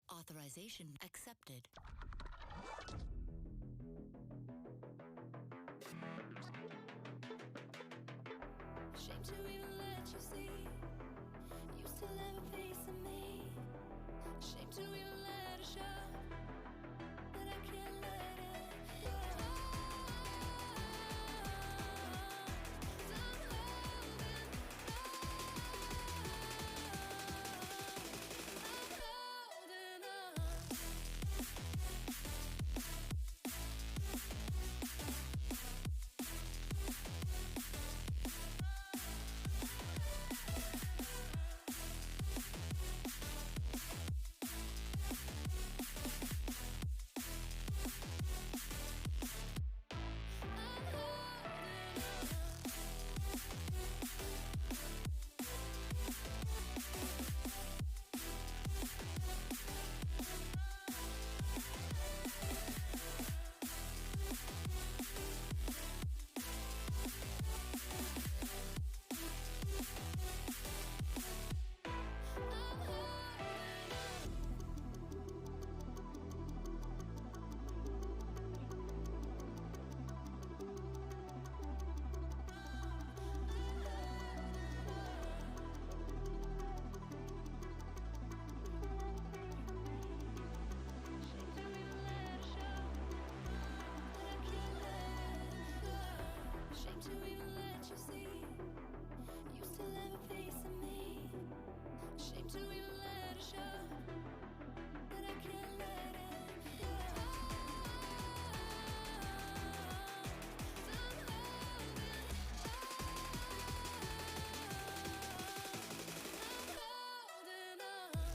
Authorization accepted. Shame to even let you see you still have a piece of me. Shame to even let it show that I can't let it go. 'Cause I'm holding on. I'm holding on. Shame to even let you see. You still have a piece of me. Shame to even let it show, but I can't let it go. So I'm holding on.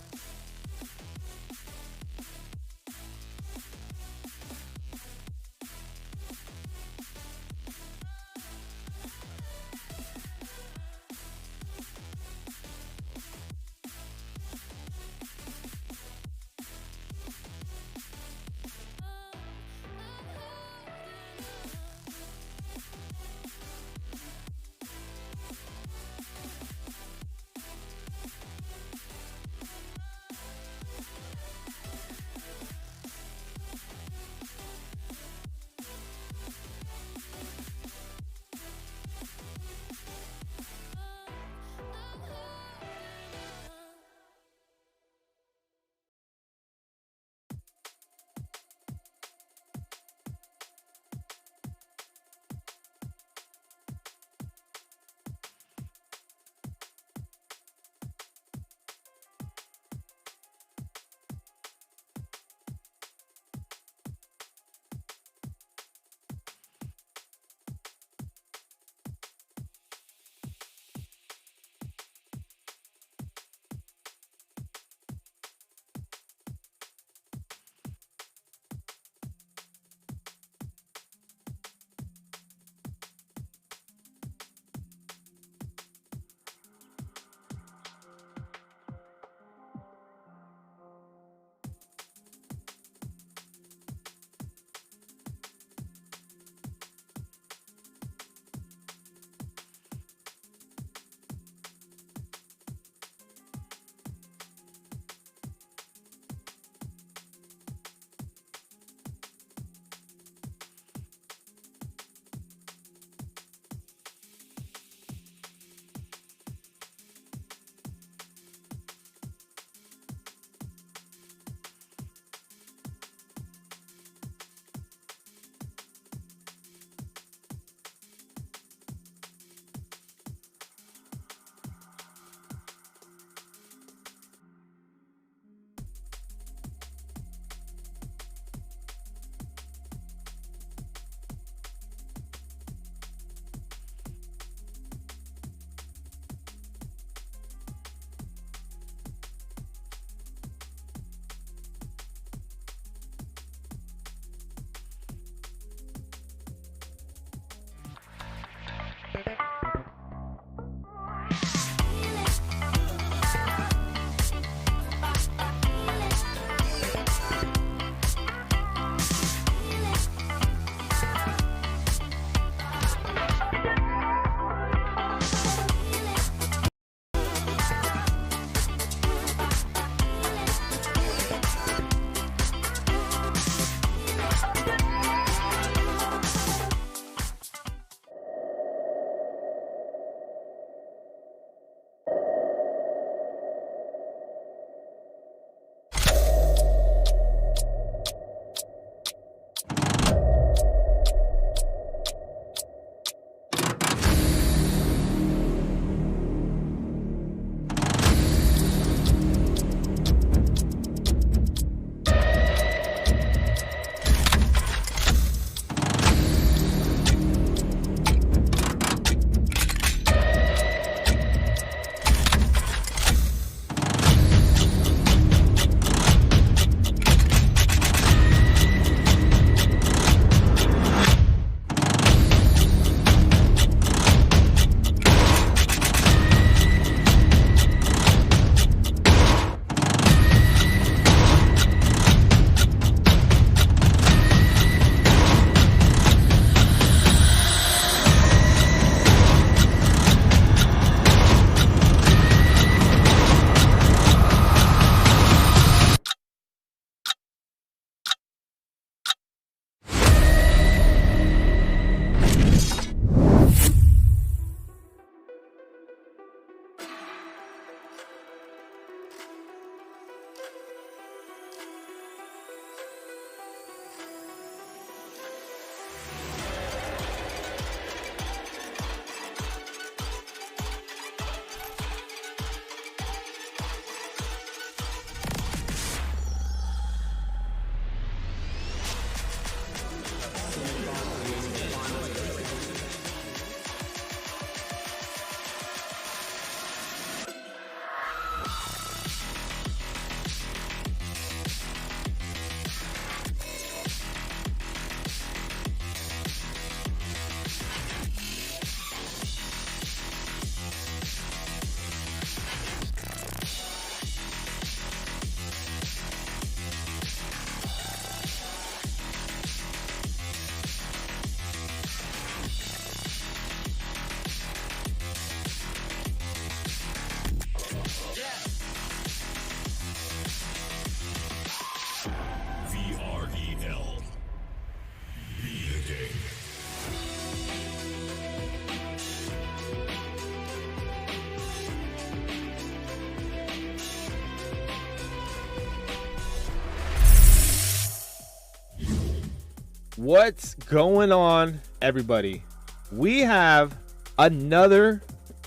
What's going on, everybody? We have another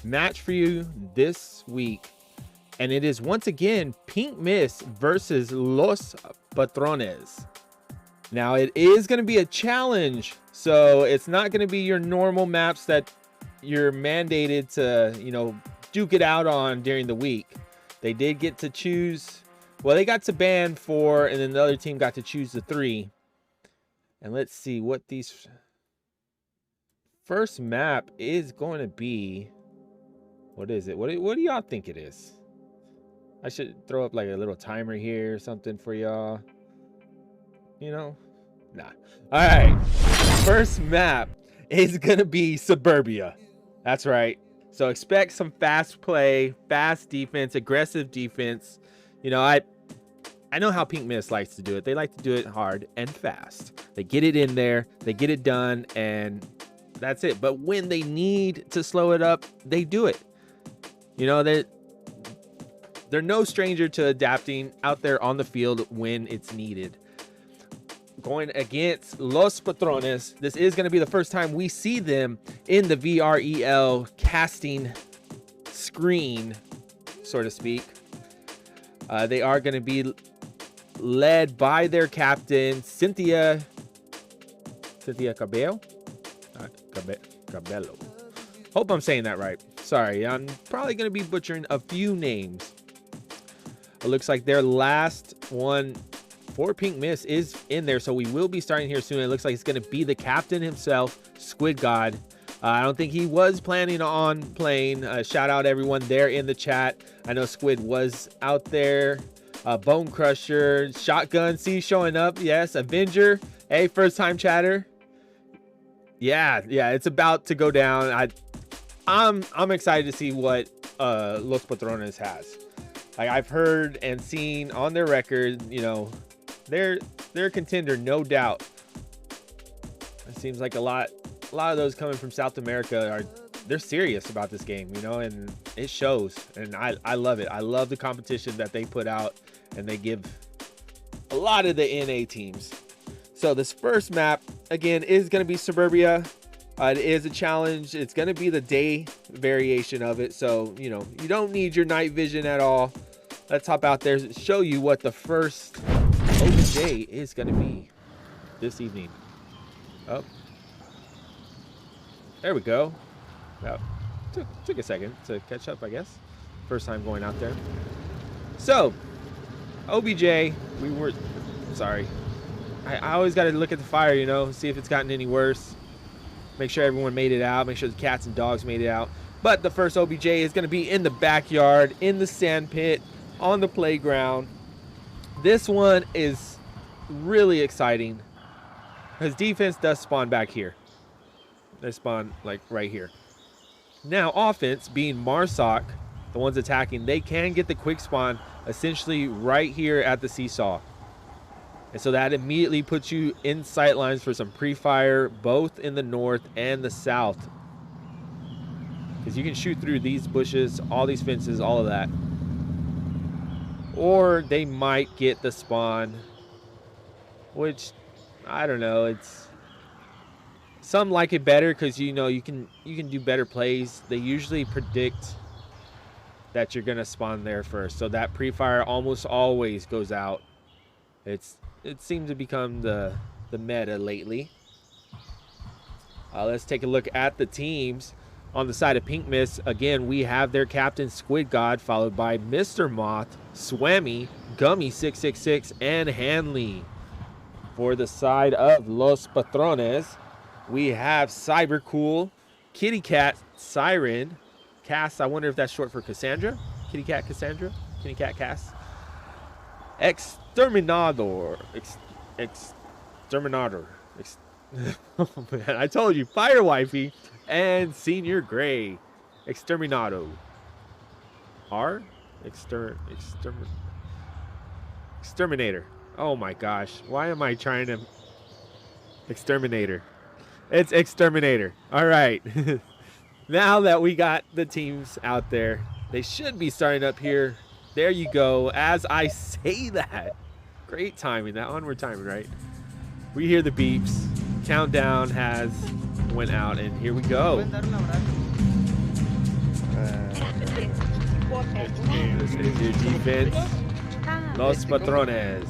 match for you this week, and it is once again Pink Mist versus Los Patrones. Now, it is going to be a challenge, so it's not going to be your normal maps that you're mandated to, you know, duke it out on during the week. They did get to choose, well, they got to ban 4, and then the other team got to choose the 3. And let's see what these first map is going to be. What is it? What do y'all think it is? I should throw up like a little timer here or something for y'all. You know? Nah. All right. First map is going to be Suburbia. That's right. So expect some fast play, fast defense, aggressive defense. You know, I know how Pink Mist likes to do it. They like to do it hard and fast. They get it in there, they get it done, and that's it. But when they need to slow it up, they do it. You know, they're no stranger to adapting out there on the field when it's needed. Going against Los Patrones, this is going to be the first time we see them in the VREL casting screen, so to speak. They are going to be led by their captain, Cynthia Cabello. Cabello. Hope I'm saying that right. Sorry, I'm probably going to be butchering a few names. It looks like their last one for Pink Mist is in there, so we will be starting here soon. It looks like it's going to be the captain himself, Squid God. I don't think he was planning on playing. Shout out everyone there in the chat. I know Squid was out there. Bone Crusher, Shotgun C showing up. Yes, Avenger. Hey, first time chatter. Yeah, it's about to go down. I'm excited to see what Los Patrones has. Like, I've heard and seen on their record, you know, they're a contender, no doubt. It seems like a lot of those coming from South America they're serious about this game, you know, and it shows. And I love it. I love the competition that they put out, and they give a lot of the NA teams. So this first map, again, is going to be Suburbia. It is a challenge. It's going to be the day variation of it. So, you know, you don't need your night vision at all. Let's hop out there and show you what the first OBJ is going to be this evening. Oh, there we go. Well, took a second to catch up, I guess. First time going out there. So, OBJ, sorry. I always got to look at the fire, you know, see if it's gotten any worse. Make sure everyone made it out. Make sure the cats and dogs made it out. But the first OBJ is going to be in the backyard, in the sand pit, on the playground. This one is really exciting because defense does spawn back here. They spawn like right here. Now, offense, being Marsoc, the ones attacking, they can get the quick spawn essentially right here at the seesaw. And so that immediately puts you in sight lines for some pre-fire, both in the north and the south. Because you can shoot through these bushes, all these fences, all of that. Or they might get the spawn, which, I don't know, it's... Some like it better because, you know, you can do better plays. They usually predict that you're going to spawn there first. So that pre-fire almost always goes out. It seems to become the meta lately. Let's take a look at the teams. On the side of Pink Mist, again, we have their captain, Squid God, followed by Mr. Moth, Swammy, Gummy666, and Hanley. For the side of Los Patrones, we have Cybercool, Kitty Cat, Siren, Cass. I wonder if that's short for Cassandra. Kitty Cat Cassandra, Kitty Cat Cass. Exterminador. Exterminator. Oh man, I told you, Fire Wifey and Senior Gray. Exterminado. Exterminator. Oh my gosh. Why am I trying to Exterminator? It's Exterminator. All right. Now that we got the teams out there, they should be starting up here. There you go. As I say that, great timing, that onward timing, right? We hear the beeps. countdown has went out, and here we go. This is your defense, Los Patrones.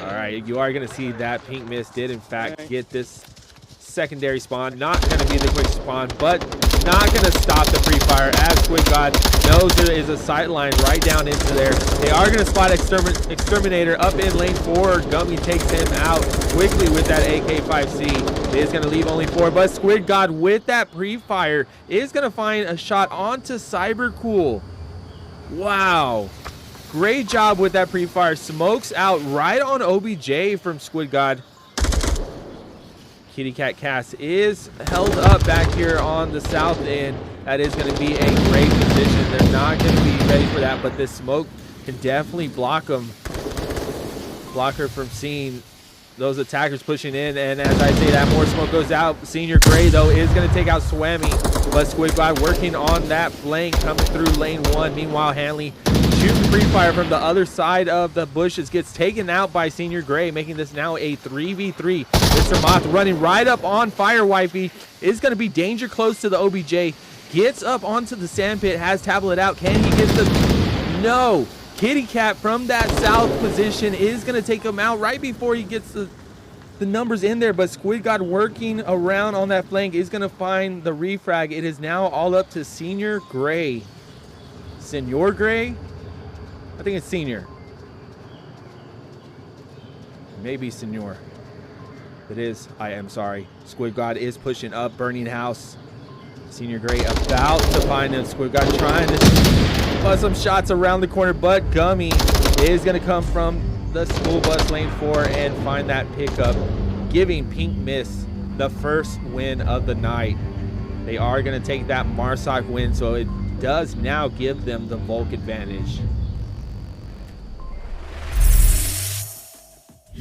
All right, you are going to see that Pink Mist did, in fact, get this secondary spawn. Not going to be the quick spawn, but not going to stop the free fire as Squid God knows there is a sight line right down into there. They are going to spot Exterminator up in lane 4. Gummy takes him out quickly with that AK-5C. It is going to leave only 4, but Squid God with that pre-fire is going to find a shot onto Cybercool. Wow. Great job with that pre-fire. Smokes out right on OBJ from Squid God. Kitty Cat Cast is held up back here on the south end. That is going to be a great position. They're not going to be ready for that, but this smoke can definitely block them. Block her from seeing those attackers pushing in. And as I say that, more smoke goes out. Senior Gray, though, is going to take out Swammy. But Squid God working on that flank coming through lane 1. Meanwhile, Hanley shooting free fire from the other side of the bushes, gets taken out by Senior Gray, making this now a 3v3. Mr. Moth running right up on Fire Wifey. Is going to be danger close to the OBJ. Gets up onto the sand pit, has tablet out. Can he get the... No. Kitty Cat from that south position is going to take him out right before he gets the numbers in there. But Squid God working around on that flank is going to find the refrag. It is now all up to Senior Gray. Senor Gray? I think it's Senior. Maybe Senor. It is. I am sorry. Squid God is pushing up. Burning House. Senior Gray about to find him. Squid God trying to bust some shots around the corner, but Gummy is going to come from the school bus lane 4 and find that pickup, giving Pink Mist the first win of the night. They are going to take that Marsoc win, so it does now give them the Volk advantage.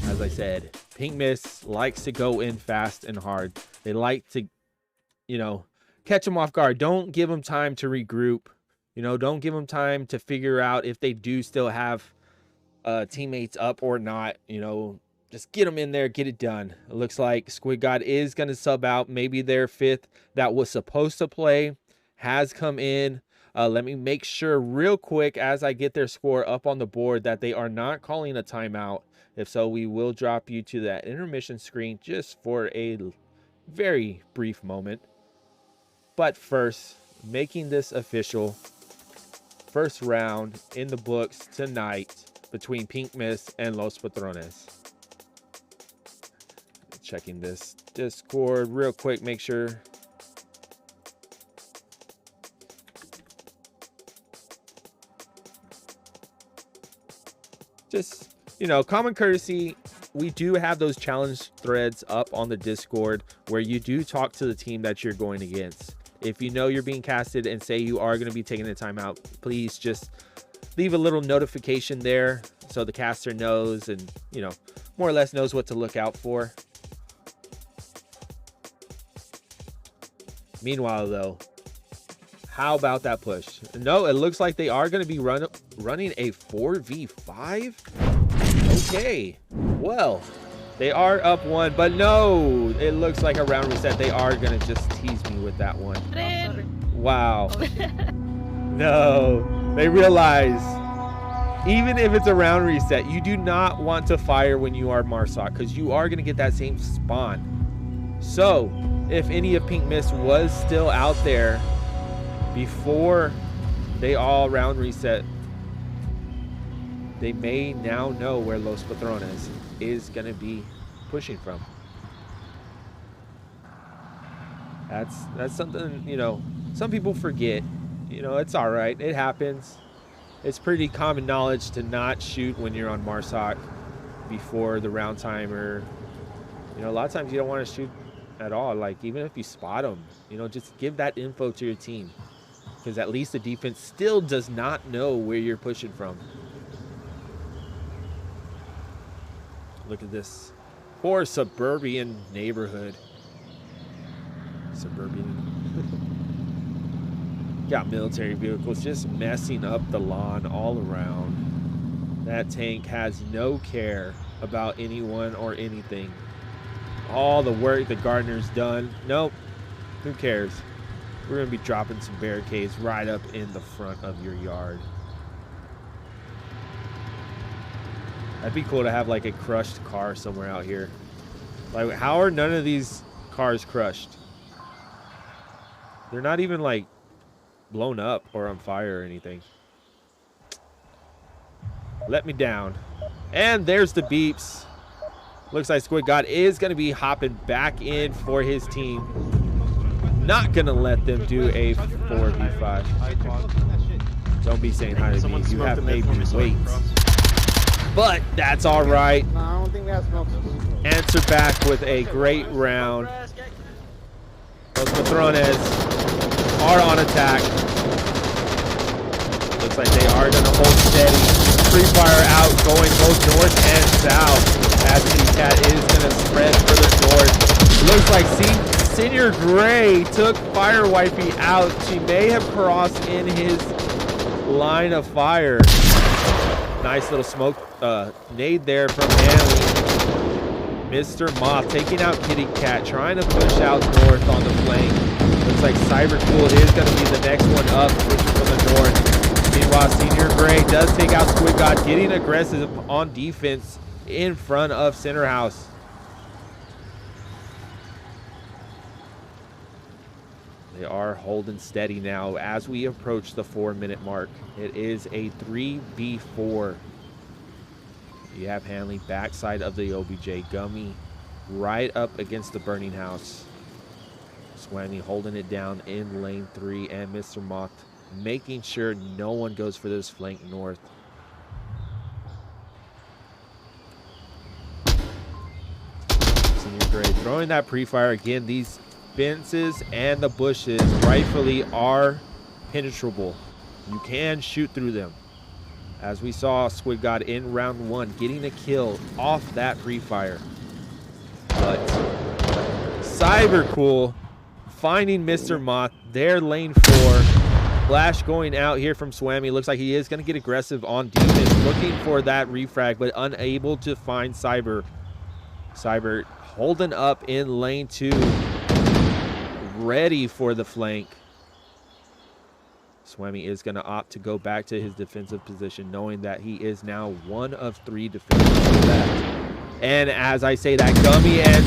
As I said, Pink Mist likes to go in fast and hard. They like to, you know, catch them off guard. Don't give them time to regroup. You know, don't give them time to figure out if they do still have teammates up or not. You know, just get them in there, get it done. It looks like Squid God is going to sub out. Maybe their fifth that was supposed to play has come in. Let me make sure real quick as I get their score up on the board that they are not calling a timeout. If so, we will drop you to that intermission screen just for a very brief moment. But first, making this official, first round in the books tonight between Pink Mist and Los Patrones. Checking this Discord real quick, make sure. Just, you know, common courtesy, we do have those challenge threads up on the Discord where you do talk to the team that you're going against. If you know you're being casted and say you are going to be taking a timeout, please just leave a little notification there so the caster knows and, you know, more or less knows what to look out for. Meanwhile, though, how about that push? No, it looks like they are going to be running a 4v5. Okay, well, they are up 1, but no, it looks like a round reset. They are going to just tease me with that one. Wow. No, they realize even if it's a round reset, you do not want to fire when you are Marsoc because you are going to get that same spawn. So if any of Pink Mist was still out there before they all round reset, they may now know where Los Patrones is going to be pushing from. That's something, you know, some people forget. You know, it's all right. It happens. It's pretty common knowledge to not shoot when you're on Marsoc before the round timer. You know, a lot of times you don't want to shoot at all. Like, even if you spot them, you know, just give that info to your team because at least the defense still does not know where you're pushing from. Look at this poor suburban neighborhood. Got military vehicles just messing up the lawn all around. That tank has no care about anyone or anything. All the work the gardener's done. Nope. Who cares? We're going to be dropping some barricades right up in the front of your yard. That'd be cool to have like a crushed car somewhere out here. Like, how are none of these cars crushed? They're not even like blown up or on fire or anything. Let me down. And there's the beeps. Looks like Squid God is going to be hopping back in for his team. Not going to let them do a 4v5. Don't be saying hi to me. You have made me wait. But that's all right. Answer back with a great round. Los Patrones are on attack. Looks like they are going to hold steady. Free fire out, going both north and south. As Kitty Cat is going to spread further north. Looks like Senior Gray took Fire Wifey out. She may have crossed in his line of fire. Nice little smoke nade there from Hanley. Mr. Moth taking out Kitty Cat, trying to push out north on the flank. Looks like Cybercool is going to be the next one up, pushing from the north. Meanwhile, Senior Gray does take out Squid God, getting aggressive on defense in front of Center House. They are holding steady now as we approach the 4-minute mark. It is a 3v4. You have Hanley backside of the OBJ. Gummy right up against the burning house. Swammy holding it down in lane 3, and Mr. Moth making sure no one goes for this flank north. Senior Gray throwing that pre-fire again. These fences and the bushes rightfully are penetrable. You can shoot through them. As we saw Squid God in round 1 getting a kill off that pre-fire. But Cybercool finding Mr. Moth, their lane 4. Flash going out here from Swammy. Looks like he is going to get aggressive on defense, looking for that refrag, but unable to find Cyber. Cyber holding up in lane 2, ready for the flank. Swammy is going to opt to go back to his defensive position, knowing that he is now 1 of 3 defenders left. And as I say that, Gummy and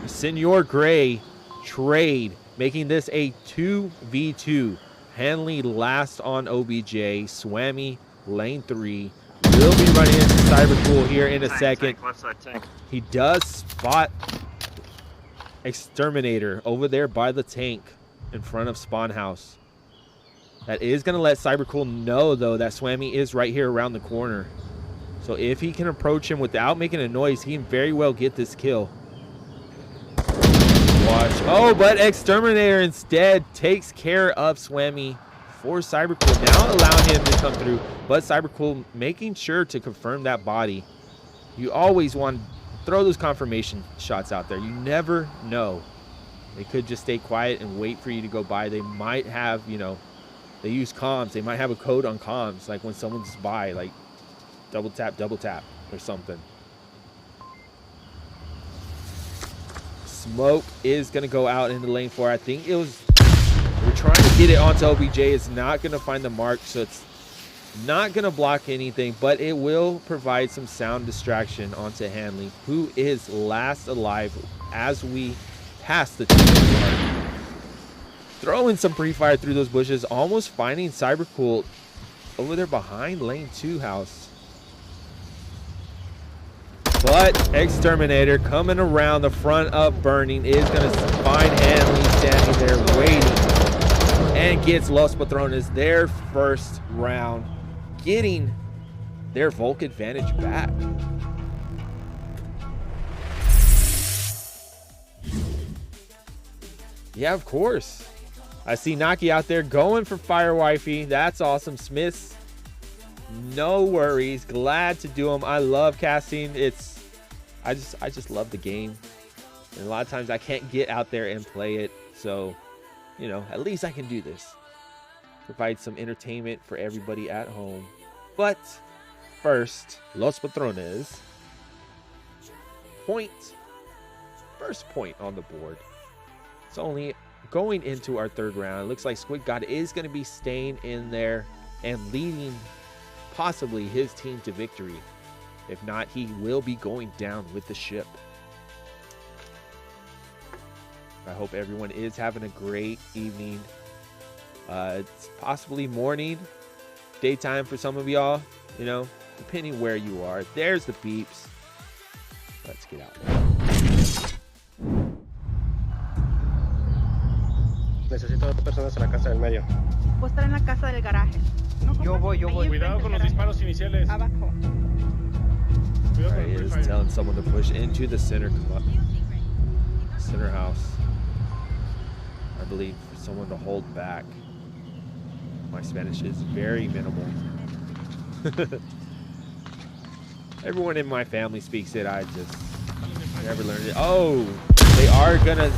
Senior Gray trade, making this a 2v2. Hanley last on OBJ. Swammy lane 3. Will be running into Cybercool here in a second. Left side tank. He does spot Exterminator over there by the tank in front of Spawn House. That is going to let Cybercool know, though, that Swammy is right here around the corner. So if he can approach him without making a noise, he can very well get this kill. Watch. Oh, but Exterminator instead takes care of Swammy for Cybercool. Now allowing him to come through, but Cybercool making sure to confirm that body. You always want to throw those confirmation shots out there. You never know. They could just stay quiet and wait for you to go by. They might have, you know, they use comms. They might have a code on comms, like when someone's by, like double tap or something. Smoke is going to go out into lane 4. I think it was, we're trying to get it onto OBJ. It's not going to find the mark, so it's not going to block anything, but it will provide some sound distraction onto Hanley, who is last alive as we pass the 2-minute mark. Throwing some pre-fire through those bushes, almost finding Cybercool over there behind lane 2 house. But Exterminator coming around the front of Burning is going to find Hanley standing there waiting, and gets Los Patrones their first round, getting their Volk advantage back. Yeah, of course. I see Naki out there going for Fire Wifey. That's awesome. Smiths, no worries. Glad to do them. I love casting. I just love the game. And a lot of times I can't get out there and play it. So, you know, at least I can do this. Provide some entertainment for everybody at home. But first, Los Patrones point. First point on the board. It's only going into our third round. It looks like Squid God is going to be staying in there and leading possibly his team to victory. If not, he will be going down with the ship. I hope everyone is having a great evening. It's possibly morning, daytime for some of y'all, you know, depending where you are. There's the beeps. Let's get out. Necesito 2 personas en la casa del medio. Vos estar en la casa del garaje. Yo voy. Cuidado con los disparos iniciales. Abajo. Cuidado Right, con it el is free fire. telling someone to push into the center house. I believe for someone to hold back. My Spanish is very minimal. Everyone in my family speaks it. I just never learned it. Oh, they are gonna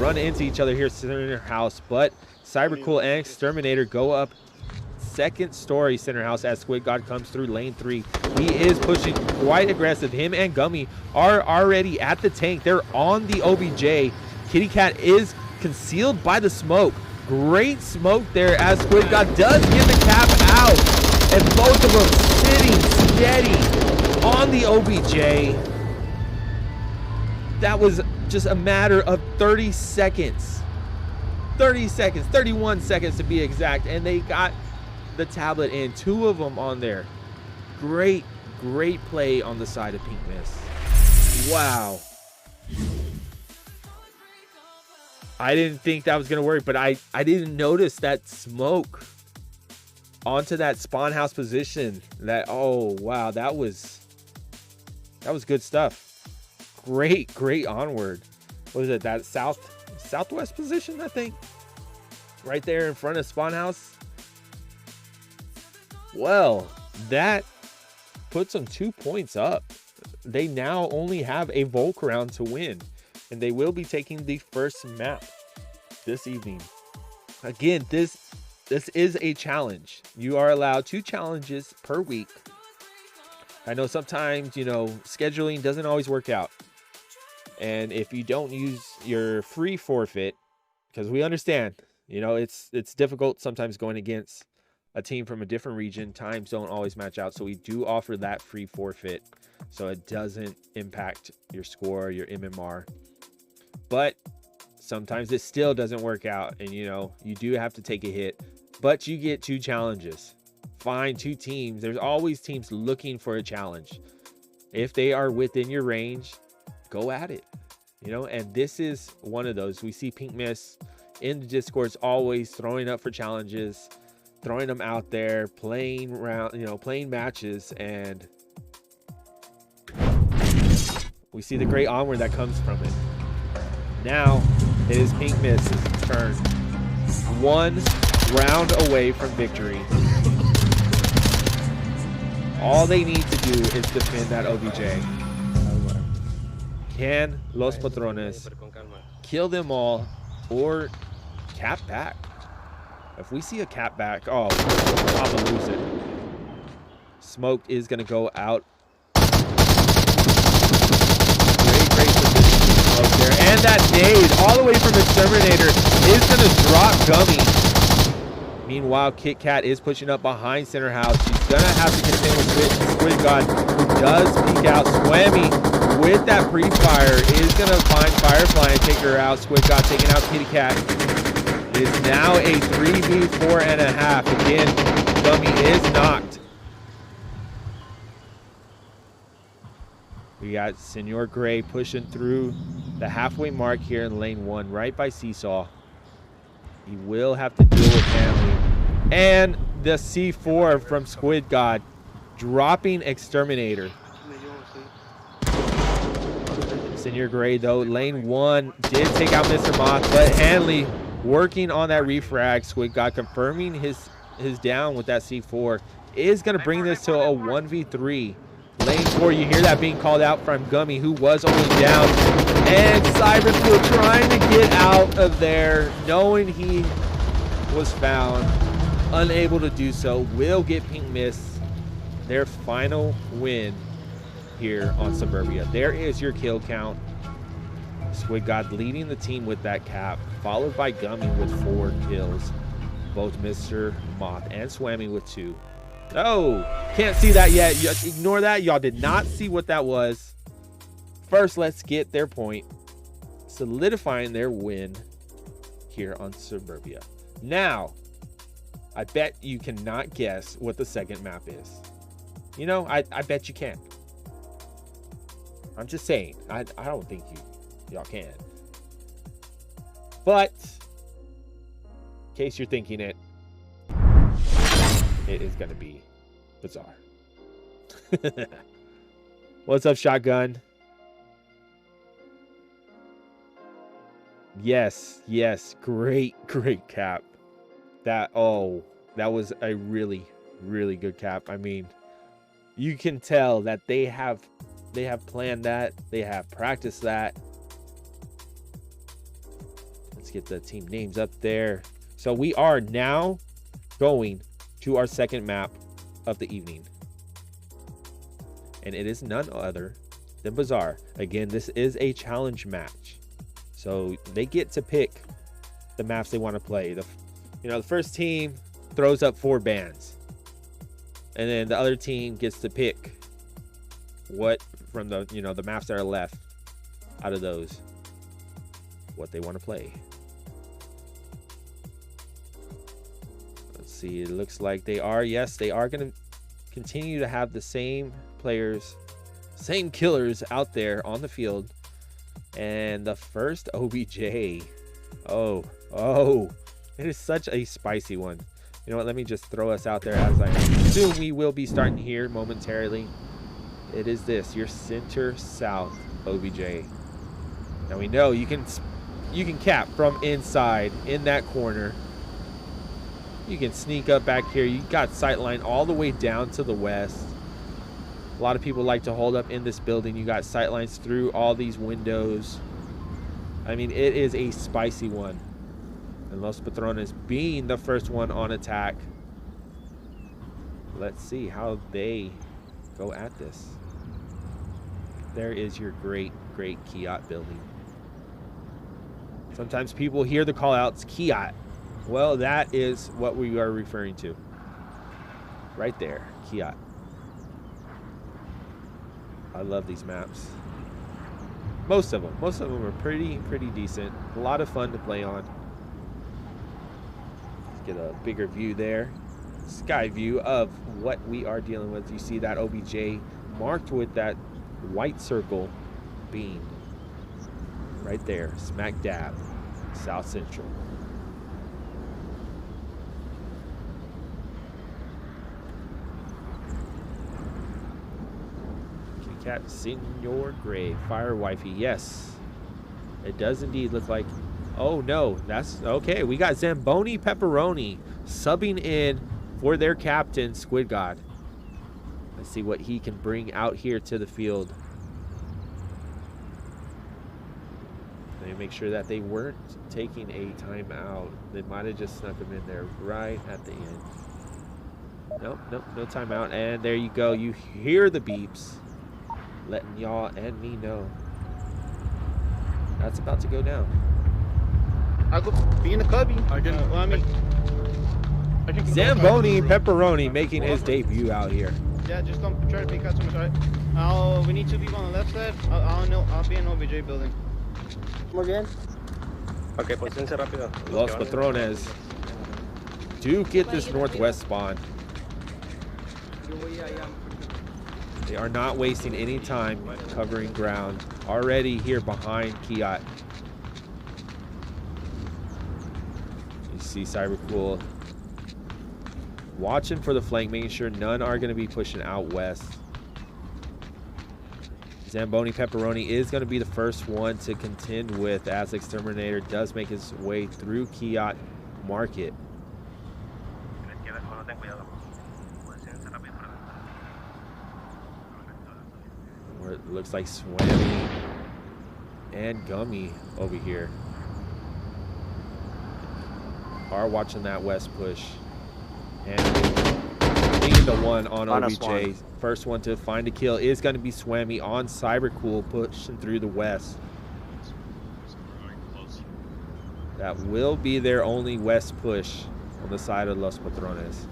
run into each other here, center house, but Cybercool and Exterminator go up second story center house as Squid God comes through lane 3. He is pushing quite aggressive. Him and Gummy are already at the tank. They're on the OBJ. Kitty Cat is concealed by the smoke. Great smoke there as Squid God does get the cap out, and both of them sitting steady on the OBJ. That was just a matter of 30 seconds. 30 seconds, 31 seconds to be exact, and they got the tablet in. 2 of them on there. Great play on the side of Pink Miss. Wow. I didn't think that was gonna work, but I didn't notice that smoke onto that spawn house position. That, oh wow, that was good stuff. Great Onward. What is it? That southwest position, I think, right there in front of spawn house. Well, that puts them 2 points up. They now only have a Volk round to win, and they will be taking the first map this evening. Again, this is a challenge. You are allowed 2 challenges per week. I know sometimes, you know, scheduling doesn't always work out. And if you don't use your free forfeit, because we understand, you know, it's difficult sometimes going against a team from a different region. Times don't always match out. So we do offer that free forfeit so it doesn't impact your score, your MMR. But sometimes it still doesn't work out, and you know, you do have to take a hit, but you get 2 challenges. Find 2 teams. There's always teams looking for a challenge. If they are within your range, go at it, you know. And this is one of those. We see Pink Miss in the Discords always throwing up for challenges, throwing them out there, playing around, you know, playing matches, and we see the great Onward that comes from it. Now it is Pink Miss's turn. 1 round away from victory. All they need to do is defend that OBJ. Can Los Patrones kill them all or cap back? If we see a cap back, oh, I'm gonna lose it. Smoked is gonna go out. Great position smoke there, and that nade all the way from Exterminator is gonna drop Gummy. Meanwhile, Kit Kat is pushing up behind center house. She's gonna have to contend with Squid God, who does peek out. Swammy with that pre-fire is gonna find Firefly and take her out. Squid God taking out Kitty Cat. It is now a 3v4.5. Again, Gummy is knocked. We got Senor Gray pushing through the halfway mark here in lane 1, right by Seesaw. He will have to deal with family. And the C4 from Squid God, dropping Exterminator. Senor Gray, though, lane 1 did take out Mr. Moth, but Hanley working on that refrag. Squid God confirming his down with that C4 is going to bring this to a 1v3. Lane 4, you hear that being called out from Gummy, who was only down. And Cybercool trying to get out of there, knowing he was found. Unable to do so, will get Pink Miss their final win here on Suburbia. There is your kill count. Squid God leading the team with that cap, followed by Gummy with 4 kills. Both Mr. Moth and Swammy with 2. Oh, can't see that yet. Ignore that. Y'all did not see what that was. First, let's get their point, solidifying their win here on Suburbia. Now, I bet you cannot guess what the second map is. You know, I bet you can. I'm just saying. I don't think y'all can. But in case you're thinking it is gonna be Bizarre. What's up, Shotgun? Yes, great cap. That was a really good cap. I mean, you can tell that they have planned that, they have practiced that. Let's get the team names up there. So we are now going to our second map of the evening, and it is none other than Bizarre. Again, this is a challenge match, so they get to pick the maps they want to play. The first team throws up 4 bands, and then the other team gets to pick what from the maps that are left out of those, what they want to play. Let's see, it looks like they are going to continue to have the same players, same killers out there on the field. And the first OBJ, oh, it is such a spicy one. You know what, let me just throw us out there, as I assume we will be starting here momentarily. It is this, your center south OBJ. Now we know you can cap from inside in that corner. You can sneak up back here. You got sightline all the way down to the west. A lot of people like to hold up in this building. You got sightlines through all these windows. I mean, it is a spicy one. And Los Patrones being the first one on attack. Let's see how they go at this. There is your great Kiat building. Sometimes people hear the call outs, Kiat. Well, that is what we are referring to. Right there, Kiat. I love these maps. Most of them are pretty decent. A lot of fun to play on. Let's get a bigger view there. Sky view of what we are dealing with. You see that OBJ marked with that white circle beam right there, smack dab, South Central. Cat Senor Gray, Fire Wifey. Yes, it does indeed look like. Oh no, that's okay. We got Zamboni Pepperoni subbing in for their captain, Squid God. Let's see what he can bring out here to the field. Let me make sure that they weren't taking a timeout. They might have just snuck him in there right at the end. Nope, no timeout. And there you go. You hear the beeps, letting y'all and me know that's about to go down. I'll go be in the cubby. Zamboni Pepperoni making his debut out here. Yeah, just don't try to pick out too much, alright? We need 2 people on the left side. I'll be in OBJ building. Muy bien. Okay, posiciónse rápido. Los Patrones do get this northwest spawn. They are not wasting any time covering ground. Already here behind Kiat. You see Cybercool watching for the flank, making sure none are going to be pushing out west. Zamboni Pepperoni is going to be the first one to contend with, as Exterminator does make his way through Kiat Market. Where it looks like Swammy and Gummy over here are watching that west push. And being the one on Minus OBJ. one. First one to find a kill is going to be Swammy on Cybercool, pushing through the west. That will be their only west push on the side of Los Patrones.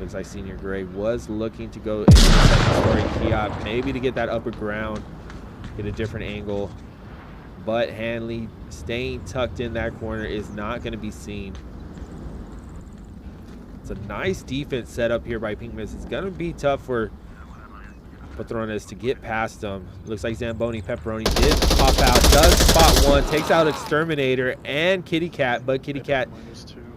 Looks like Senior Gray was looking to go into the second story Kiat, maybe to get that upper ground, get a different angle. But Hanley staying tucked in that corner is not going to be seen. It's a nice defense set up here by Pink Mist. It's going to be tough for Patrones to get past them. Looks like Zamboni Pepperoni did pop out, does spot one, takes out Exterminator and Kitty Cat, but Kitty Cat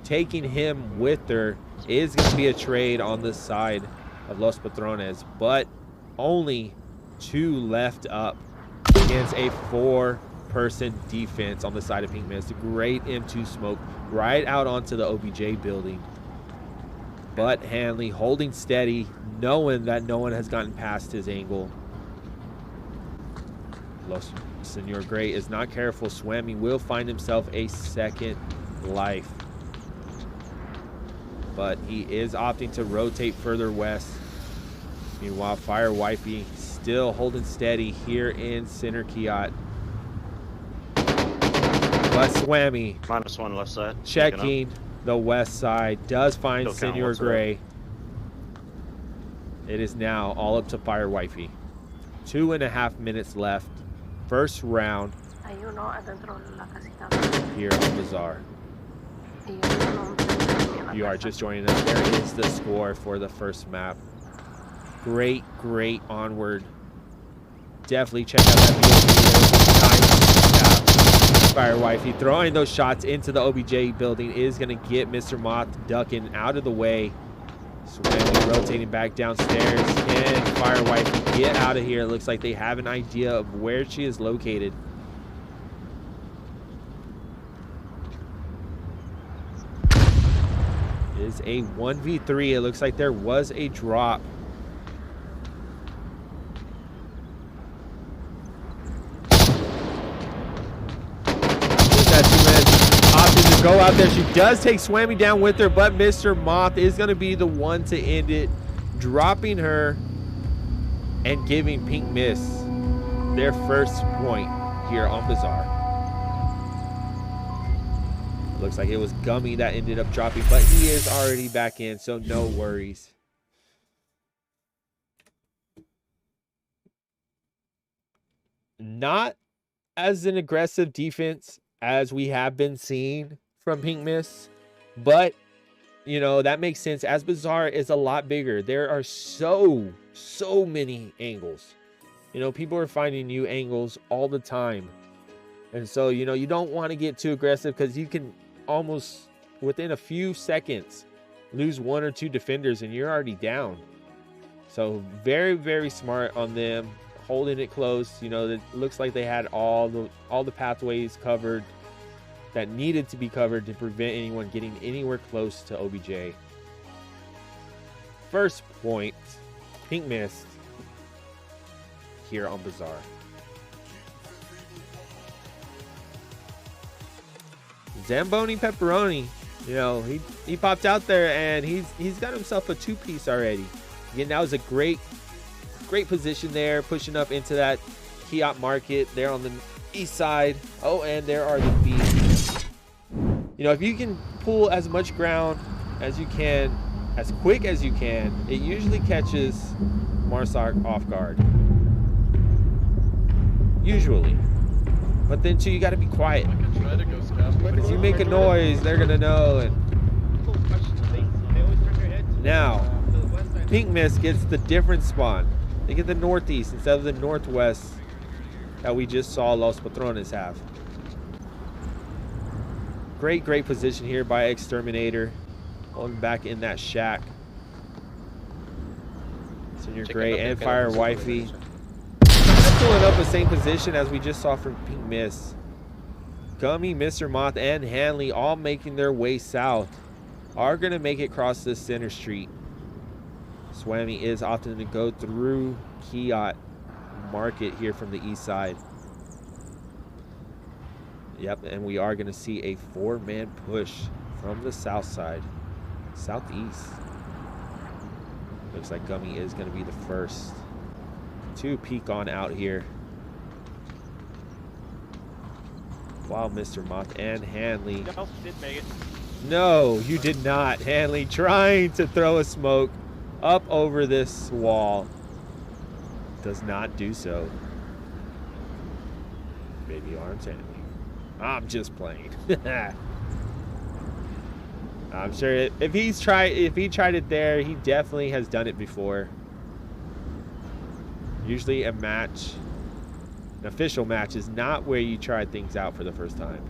taking him with her. Is going to be a trade on the side of Los Patrones, but only 2 left up against a 4-person defense on the side of Pink Mist. A great M2 smoke right out onto the OBJ building. But Hanley holding steady, knowing that no one has gotten past his angle. Senor Gray is not careful. Swammy will find himself a second life. But he is opting to rotate further west. Meanwhile, Fire Wifey still holding steady here in center Kiat. But Swammy Minus one left side. checking the west side. Does find Still count, Senor what's Gray. It is now all up to Fire Wifey. 2.5 minutes left. First round here on Bazaar. You are just joining us. There is the score for the first map. Great Onward. Definitely check out that video. Fire Wifey throwing those shots into the OBJ building is going to get Mr. Moth ducking out of the way. Swammy rotating back downstairs. Can Fire Wifey get out of here? It looks like they have an idea of where she is located. Is a 1v3. It looks like there was a drop. Opting to go out there. She does take Swammy down with her, but Mr. Moth is going to be the one to end it, dropping her and giving Pink Mist their first point here on Bazaar. Looks like it was Gummy that ended up dropping, but he is already back in, so no worries. Not as an aggressive defense as we have been seeing from Pink Mist, but, you know, that makes sense as Bazaar is a lot bigger. There are so many angles. You know, people are finding new angles all the time. And so, you know, you don't want to get too aggressive because you can almost within a few seconds lose 1 or 2 defenders and you're already down. So very smart on them, holding it close. You know, it looks like they had all the pathways covered that needed to be covered to prevent anyone getting anywhere close to OBJ. First point, Pink Mist here on Bazaar. Zamboni Pepperoni, you know, he popped out there and he's got himself a 2-piece already. Again, that was a great position there, pushing up into that Kiat market there on the east side. Oh, and there are the beams. You know, if you can pull as much ground as you can, as quick as you can, it usually catches Marsak off guard. Usually. But then too, you got to be quiet. If you make a noise, they're gonna know. And now, Pink Mist gets the different spawn. They get the northeast instead of the northwest that we just saw Los Patrones have. Great position here by Exterminator, holding back in that shack. Senior Gray and Fire Wifey pulling up the same position as we just saw from Pink Mist. Gummy, Mr. Moth, and Hanley all making their way south are going to make it across this center street. Swammy is opting to go through Kiat Market here from the east side. Yep, and we are going to see a 4-man push from the south side. southeast. Looks like Gummy is going to be the first to peek on out here. While Mr. Moth and Hanley. No, didn't make it. No, you did not. Hanley trying to throw a smoke up over this wall. Does not do so. Baby arms, Hanley. I'm just playing. I'm sure if he tried it there, he definitely has done it before. Usually a match, an official match, is not where you try things out for the first time.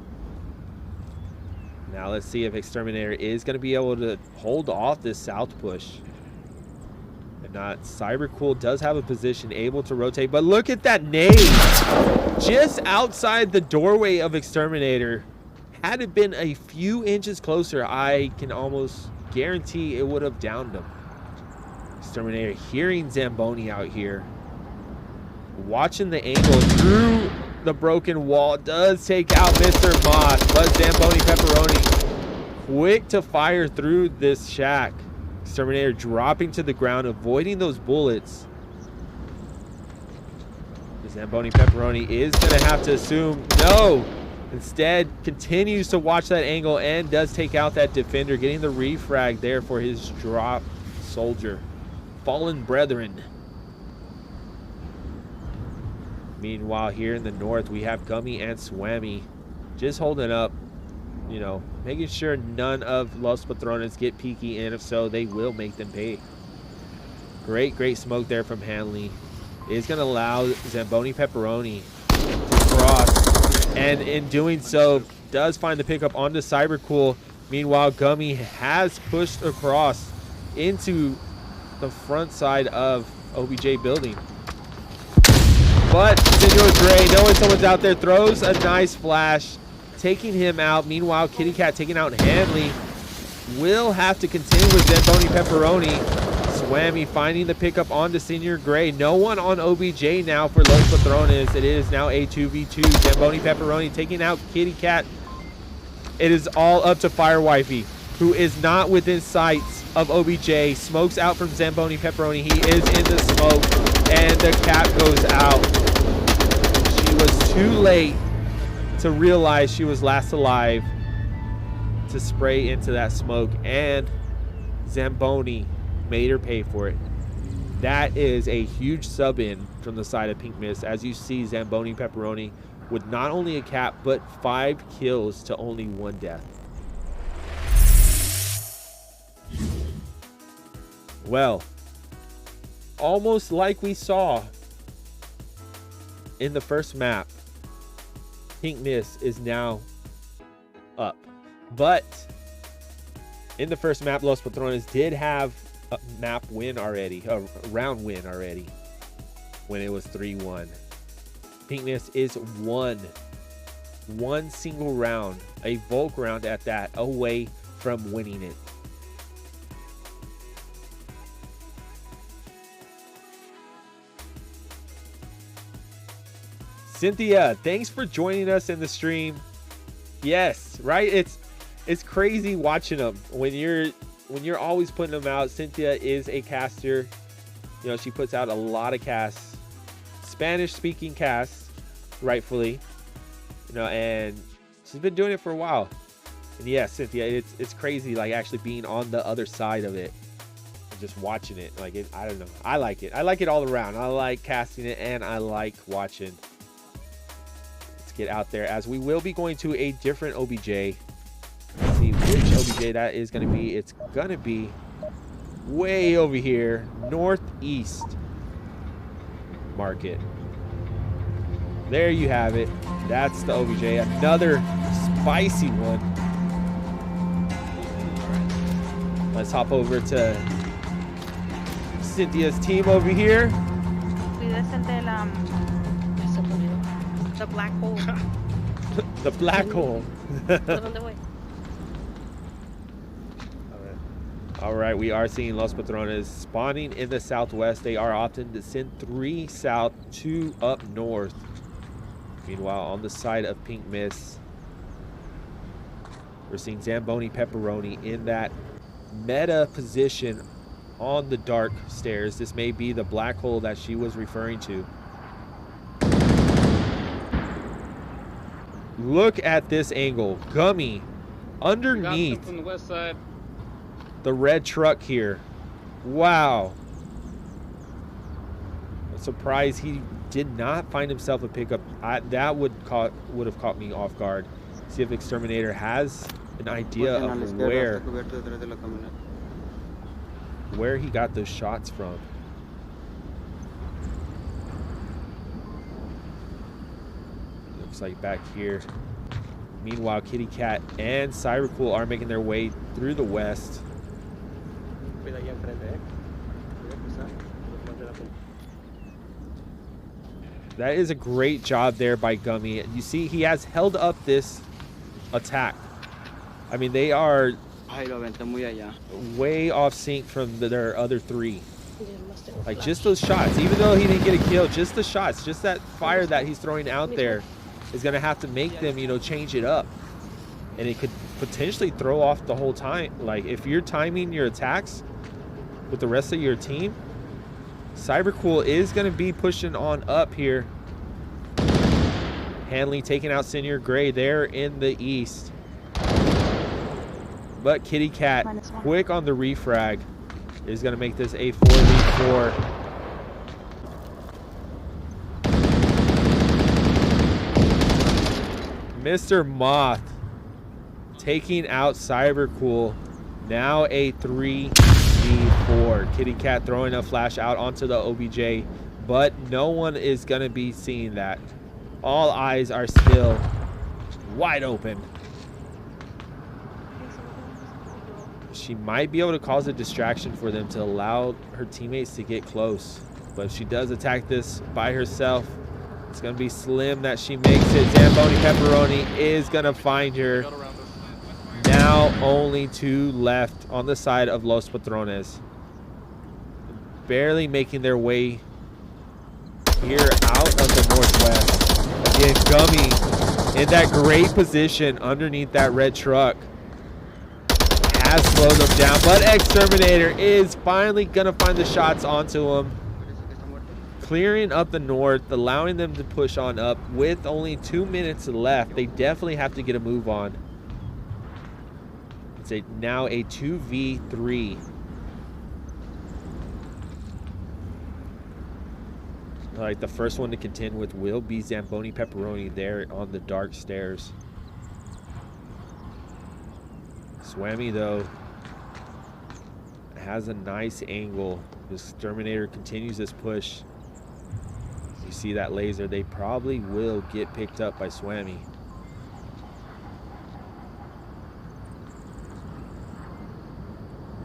Now let's see if Exterminator is going to be able to hold off this south push. If not, Cybercool does have a position able to rotate, but look at that nade just outside the doorway of Exterminator. Had it been a few inches closer, I can almost guarantee it would have downed him. Exterminator hearing Zamboni out here. Watching the angle through the broken wall. Does take out Mr. Moth, but Zamboni Pepperoni quick to fire through this shack. Exterminator dropping to the ground, avoiding those bullets. The Zamboni Pepperoni is going to have to assume no. Instead, continues to watch that angle and does take out that defender, getting the refrag there for his drop soldier. Fallen Brethren. Meanwhile, here in the north, we have Gummy and Swammy just holding up, you know, making sure none of Los Patrones get peeky, and if so, they will make them pay. Great smoke there from Hanley. Is going to allow Zamboni Pepperoni to cross. And in doing so, does find the pickup onto Cybercool. Meanwhile, Gummy has pushed across into the front side of OBJ building. But Senor Dre, knowing someone's out there, throws a nice flash, taking him out. Meanwhile, Kitty Cat taking out Hanley. Will have to continue with Zamboni Pepperoni. Swammy finding the pickup onto Senior Gray. No one on OBJ now for Los Patrones. It is now a 2v2. Zamboni Pepperoni taking out Kitty Cat. It is all up to Fire Wifey, who is not within sights of OBJ. Smokes out from Zamboni Pepperoni. He is in the smoke, and the cat goes out. She was too late to realize she was last alive to spray into that smoke, and Zamboni made her pay for it. That is a huge sub in from the side of Pink Mist, as you see Zamboni Pepperoni with not only a cap but 5 kills to only 1 death. Well, almost like we saw in the first map, Pink Mist is now up. But in the first map, Los Patrones did have a map win already, a round win already, when it was 3-1. Pink Mist is one single round, a Volk round at that, away from winning it. Cynthia, thanks for joining us in the stream. Yes, right? It's crazy watching them when you're always putting them out. Cynthia is a caster. You know, she puts out a lot of casts, Spanish speaking casts, rightfully, you know, and she's been doing it for a while. And yeah, Cynthia, it's crazy, like actually being on the other side of it and just watching it. Like, I don't know, I like it all around. I like casting it and I like watching. Let's get out there, as we will be going to a different OBJ. Let's see which OBJ that is going to be. It's going to be way over here, northeast market. There you have it. That's the OBJ. Another spicy one. Let's hop over to Cynthia's team over here. The black hole. The black hole. All right, we are seeing Los Patrones spawning in the southwest. They are opting to send 3 south, 2 up north. Meanwhile, on the side of Pink Mist, we're seeing Zamboni Pepperoni in that meta position on the dark stairs. This may be the black hole that she was referring to. Look at this angle. Gummy underneath from the west side. the red truck here. Wow. I'm surprised he did not find himself a pickup. That would have caught me off guard. See if Exterminator has an idea of where he got those shots from. Looks like back here. Meanwhile, Kitty Cat and Cybercool are making their way through the west. That is a great job there by Gummy. You see, he has held up this attack. I mean, they are way off sync from their other three. Like, just those shots, even though he didn't get a kill, just the shots, just that fire that he's throwing out there is going to have to make them, you know, change it up. And it could potentially throw off the whole time. Like, if you're timing your attacks with the rest of your team, Cybercool is going to be pushing on up here. Hanley taking out Senior Gray there in the east. But Kitty Cat, quick on the refrag, is going to make this a 4v4. Mr. Moth taking out Cybercool. Now a 3v4. Kitty Cat throwing a flash out onto the OBJ, but no one is going to be seeing that. All eyes are still wide open. She might be able to cause a distraction for them to allow her teammates to get close. But if she does attack this by herself, it's going to be slim that she makes it. Zamboni Pepperoni is going to find her. Now only 2 left on the side of Los Patrones. Barely making their way here out of the northwest. Again, Gummy in that great position underneath that red truck. Has slowed them down, but Exterminator is finally going to find the shots onto him. Clearing up the north, allowing them to push on up with only 2 minutes left. They definitely have to get a move on. It's now a 2v3. All right, the first one to contend with will be Zamboni Pepperoni there on the dark stairs. Swammy, though, has a nice angle. The Exterminator continues this push. You see that laser. They probably will get picked up by Swammy.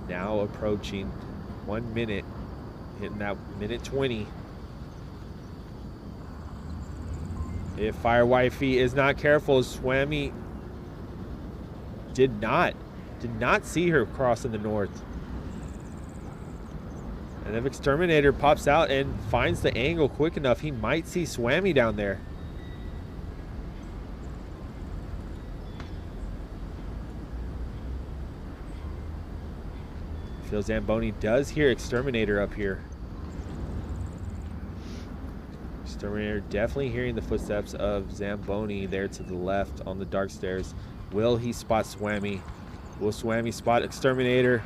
Now approaching 1 minute, hitting that minute 20. If Fire Wifey is not careful, Swammy did not see her cross in the north. And if Exterminator pops out and finds the angle quick enough, he might see Swammy down there. Phil Zamboni does hear Exterminator up here. Exterminator definitely hearing the footsteps of Zamboni there to the left on the dark stairs. Will he spot Swammy? Will Swammy spot Exterminator?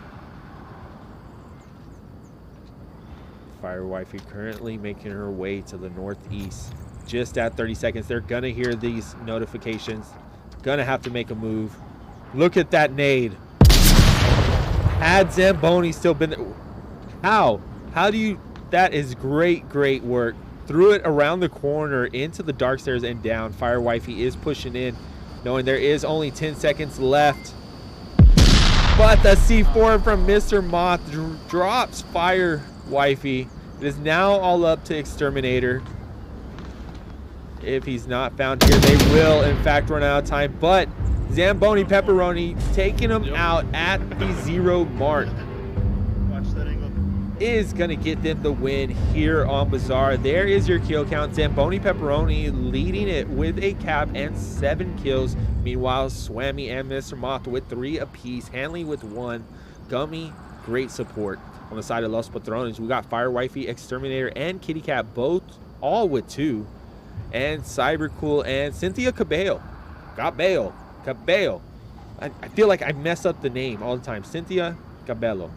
Fire Wifey currently making her way to the northeast. Just at 30 seconds. They're going to hear these notifications. Going to have to make a move. Look at that nade. Had Zamboni still been there. How do you... That is great work. Threw it around the corner into the dark stairs and down. Fire Wifey is pushing in, knowing there is only 10 seconds left. But the C4 from Mr. Moth drops Fire Wifey. It is now all up to Exterminator. If he's not found here, they will in fact run out of time. But Zamboni Pepperoni taking him out at the 0 mark. Is going to get them the win here on Bazaar. There is your kill count. Zamboni Pepperoni leading it with a cap and 7 kills. Meanwhile, Swammy and Mr. Moth with 3 apiece. Hanley with 1. Gummy, great support. On the side of Los Patrones, we got Fire Wifey, Exterminator, and Kitty Cat, both all with 2. And Cybercool and Cynthia Cabello. Cabello. I feel like I mess up the name all the time. Cynthia Cabello.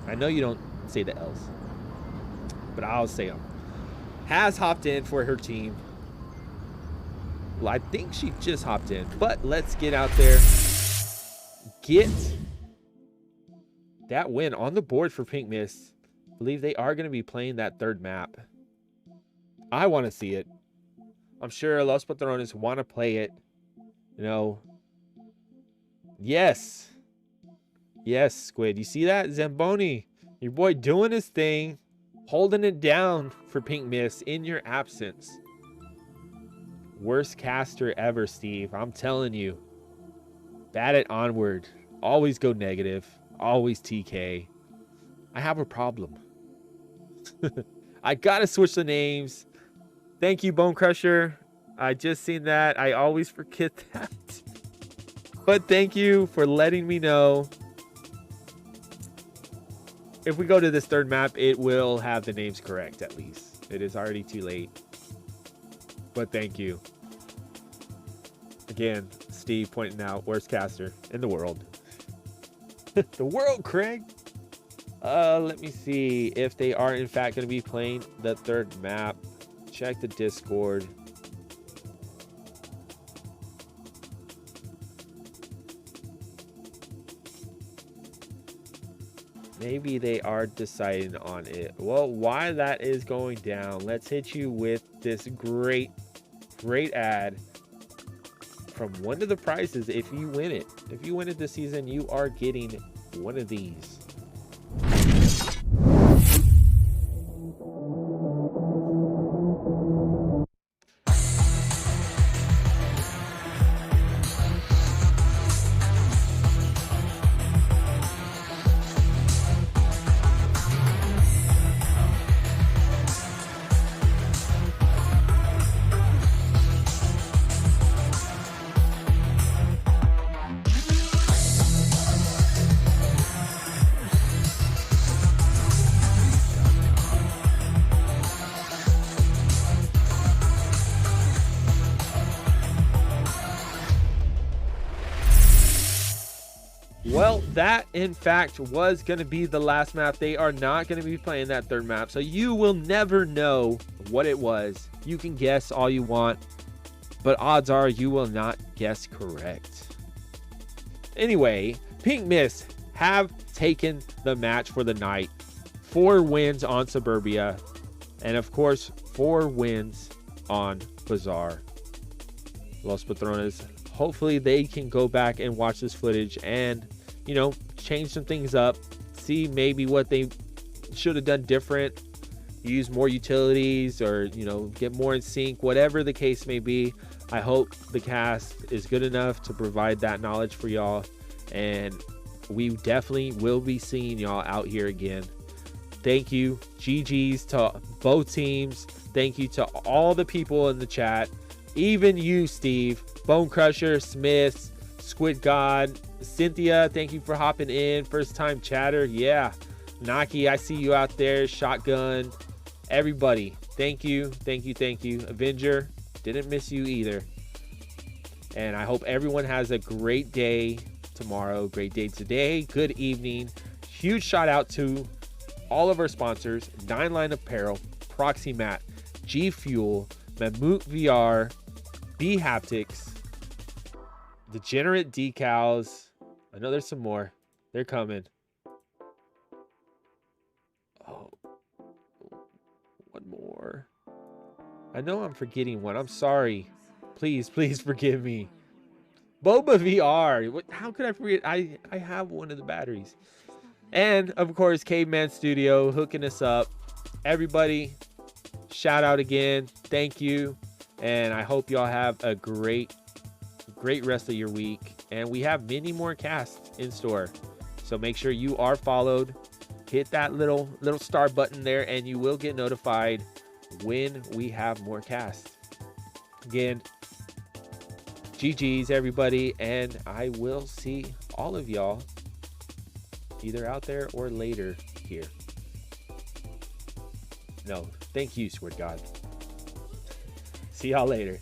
I know you don't say the L's, but I'll say them. Has hopped in for her team. Well, I think she just hopped in, but let's get out there. Get that win on the board for Pink Mist. I believe they are going to be playing that 3rd map. I want to see it. I'm sure Los Patrones want to play it. You know. Yes. Yes, Squid. You see that? Zamboni, your boy doing his thing. Holding it down for Pink Mist in your absence. Worst caster ever, Steve. I'm telling you. Bad at Onward. Always go negative. Always TK. I have a problem. I gotta switch the names. Thank you, Bone Crusher. I just seen that. I always forget that. But thank you for letting me know. If we go to this 3rd map, it will have the names correct at least. It is already too late. But thank you. Again, Steve pointing out worst caster in the world. The world, Craig. Let me see if they are in fact going to be playing the 3rd map. Check the Discord. Maybe they are deciding on it. Well, while that is going down, let's hit you with this great ad from one of the prizes if you win it. If you win it this season, you are getting one of these. Well, that in fact was going to be the last map. They are not going to be playing that 3rd map, so you will never know what it was. You can guess all you want, but odds are you will not guess correct. Anyway, Pink Mist have taken the match for the night. 4 wins on Suburbia, and of course 4 wins on Bazaar. Los Patrones, hopefully they can go back and watch this footage and, you know, change some things up, see maybe what they should have done different, use more utilities, or, you know, get more in sync, whatever the case may be. I hope the cast is good enough to provide that knowledge for y'all, and we definitely will be seeing y'all out here again. Thank you. GG's to both teams. Thank you to all the people in the chat, even you, Steve, Bone Crusher, Smith, Squid God, Cynthia, thank you for hopping in. First time chatter. Yeah. Naki, I see you out there. Shotgun. Everybody, thank you. Thank you. Thank you. Avenger, didn't miss you either. And I hope everyone has a great day tomorrow. Great day today. Good evening. Huge shout out to all of our sponsors: 9line Apparel, Proxy Mat, G Fuel, Mammoth VR, B Haptics, Degenerate Decals. I know there's some more. They're coming. Oh, one more. I know I'm forgetting one. I'm sorry. Please forgive me. Boba VR. How could I forget? I have one of the batteries. And of course, Caveman Studio hooking us up. Everybody, shout out again. Thank you. And I hope y'all have a great rest of your week. And we have many more casts in store, so make sure you are followed. Hit that little star button there, and you will get notified when we have more casts. Again, GG's everybody, and I will see all of y'all either out there or later here. No, thank you, Sword God. See y'all later.